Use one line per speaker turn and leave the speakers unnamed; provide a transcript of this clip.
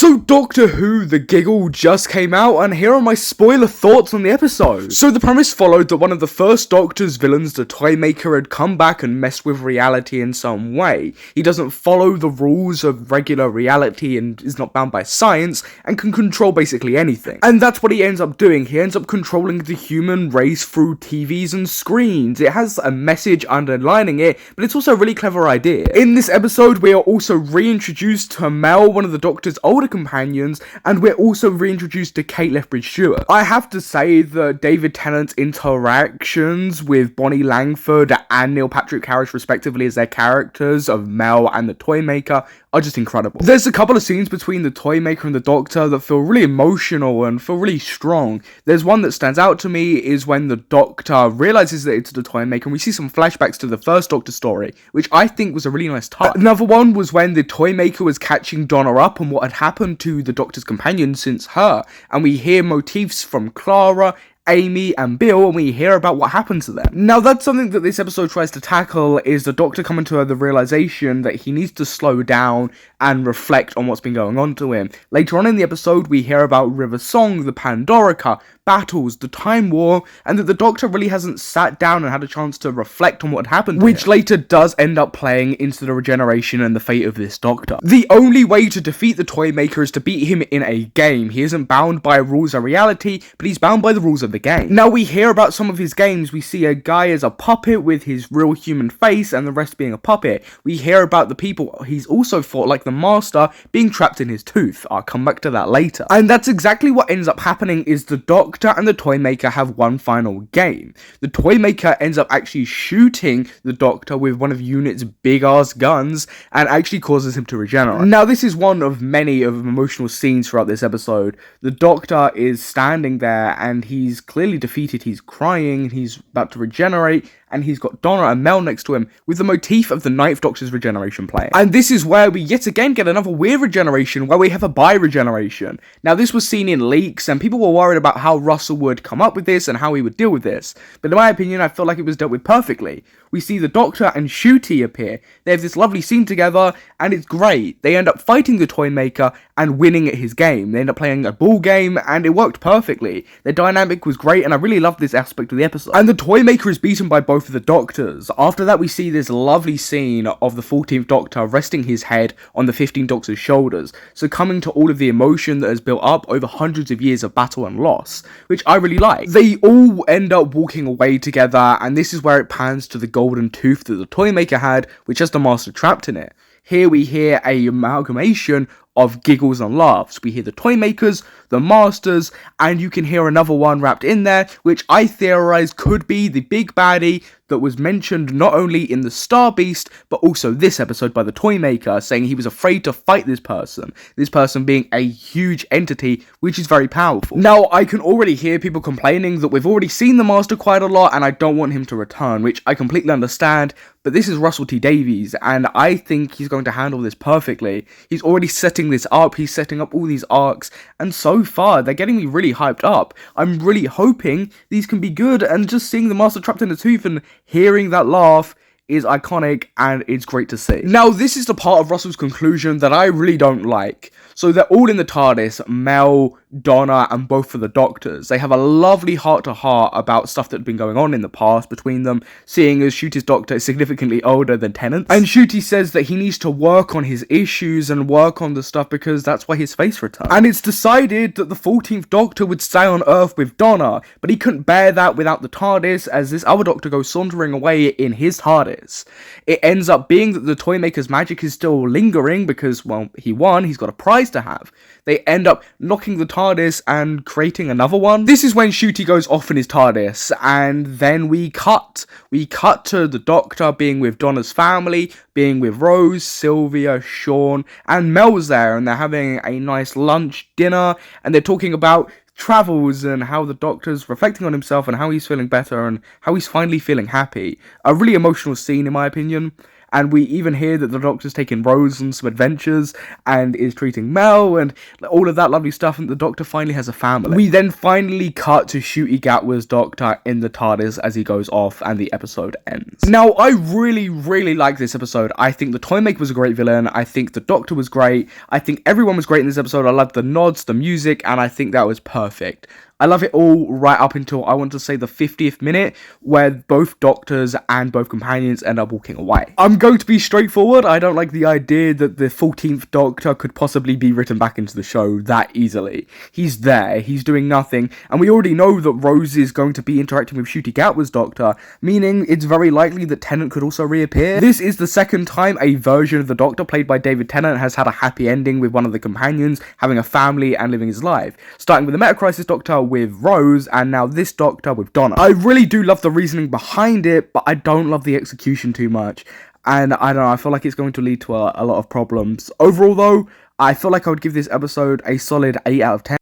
So Doctor Who The Giggle just came out, and here are my spoiler thoughts on the episode. So the premise followed that one of the first Doctor's villains, the Toymaker, had come back and messed with reality in some way. He doesn't follow the rules of regular reality and is not bound by science and can control basically anything. And that's what he ends up doing. He ends up controlling the human race through TVs and screens. It has a message underlining it, but it's also a really clever idea. In this episode, we are also reintroduced to Mel, one of the Doctor's older companions, and we're also reintroduced to Kate Stewart. I have to say that David Tennant's interactions with Bonnie Langford and Neil Patrick Harris respectively as their characters of Mel and the Toymaker are just incredible. There's a couple of scenes between the Toymaker and the Doctor that feel really emotional and feel really strong. There's one that stands out to me is when the Doctor realizes that it's the Toymaker, and we see some flashbacks to the first Doctor story, which I think was a really nice touch. Another one was when the Toymaker was catching Donna up on what had happened to the Doctor's companion since her, and we hear motifs from Clara, Amy and Bill, and we hear about what happened to them. Now that's something that this episode tries to tackle, is the Doctor coming to the realization that he needs to slow down and reflect on what's been going on to him. Later on in the episode, we hear about River Song, the Pandorica, battles, the Time War, and that the Doctor really hasn't sat down and had a chance to reflect on what happened to him, later does end up playing into the regeneration and the fate of this Doctor. The only way to defeat the Toymaker is to beat him in a game. He isn't bound by rules of reality, but he's bound by the rules of the game. Now we hear about some of his games. We see a guy as a puppet with his real human face and the rest being a puppet. We hear about the people he's also fought, like the Master, being trapped in his tooth. I'll come back to that later. And that's exactly what ends up happening, is the Doctor and the Toymaker have one final game. The Toymaker ends up actually shooting the Doctor with one of Unit's big ass guns and actually causes him to regenerate. Now this is one of many of emotional scenes throughout this episode. The Doctor is standing there and he's clearly defeated. He's crying, he's about to regenerate, and he's got Donna and Mel next to him with the motif of the 9th Doctor's regeneration playing. And this is where we yet again get another weird regeneration, where we have a biregenation. Now this was seen in leaks, and people were worried about how Russell would come up with this and how he would deal with this. But in my opinion, I feel like it was dealt with perfectly. We see the Doctor and Ncuti appear. They have this lovely scene together, and it's great. They end up fighting the Toymaker and winning at his game. They end up playing a ball game, and it worked perfectly. Their dynamic was great, and I really loved this aspect of the episode. And the Toymaker is beaten by both of the Doctors. After that, we see this lovely scene of the 14th Doctor resting his head on the 15th Doctor's shoulders, succumbing to all of the emotion that has built up over hundreds of years of battle and loss, which I really like. They all end up walking away together, and this is where it pans to the golden tooth that the Toymaker had, which has the Master trapped in it. Here we hear a amalgamation of giggles and laughs. We hear the Toymakers, the Masters, and you can hear another one wrapped in there, which I theorize could be the big baddie that was mentioned not only in the Star Beast, but also this episode by the Toymaker, saying he was afraid to fight this person being a huge entity, which is very powerful. Now, I can already hear people complaining that we've already seen the Master quite a lot, and I don't want him to return, which I completely understand, but this is Russell T Davies, and I think he's going to handle this perfectly. He's already setting this up, he's setting up all these arcs, and so far, they're getting me really hyped up. I'm really hoping these can be good, and just seeing the Master trapped in a tooth and hearing that laugh is iconic, and it's great to see. Now, this is the part of Russell's conclusion that I really don't like. So they're all in the TARDIS, Mel, Donna, and both of the Doctors. They have a lovely heart-to-heart about stuff that had been going on in the past between them, seeing as Ncuti's Doctor is significantly older than Tennant's. And Ncuti says that he needs to work on his issues and work on the stuff because that's why his face returned. And it's decided that the 14th Doctor would stay on Earth with Donna, but he couldn't bear that without the TARDIS, as this other Doctor goes sauntering away in his TARDIS. It ends up being that the Toymaker's magic is still lingering because, well, he won, he's got a prize to have. They end up knocking the TARDIS and creating another one. This is when Ncuti goes off in his TARDIS, and then we cut to the Doctor being with Donna's family, being with Rose, Sylvia, Sean, and Mel's there, and they're having a nice lunch, dinner, and they're talking about travels and how the Doctor's reflecting on himself and how he's feeling better and how he's finally feeling happy. A really emotional scene in my opinion. and we even hear that the Doctor's taking Rose on some adventures and is treating Mel and all of that lovely stuff, and the Doctor finally has a family. We then finally cut to Ncuti Gatwa's Doctor in the TARDIS as he goes off, and the episode ends. Now, I really like this episode. I think the Toymaker was a great villain. I think the Doctor was great. I think everyone was great in this episode. I loved the nods, the music, and I think that was perfect. I love it all right up until, I want to say, the 50th minute, where both Doctors and both companions end up walking away. I'm going to be straightforward. I don't like the idea that the 14th Doctor could possibly be written back into the show that easily. He's there, he's doing nothing, and we already know that Rose is going to be interacting with Ncuti Gatwa's Doctor, meaning it's very likely that Tennant could also reappear. This is the second time a version of the Doctor, played by David Tennant, has had a happy ending with one of the companions having a family and living his life, starting with the Meta-Crisis Doctor with Rose, and now this Doctor with Donna. I really do love the reasoning behind it, but I don't love the execution too much, and I don't know, I feel like it's going to lead to a lot of problems. Overall though, I feel like I would give this episode a solid 8 out of 10.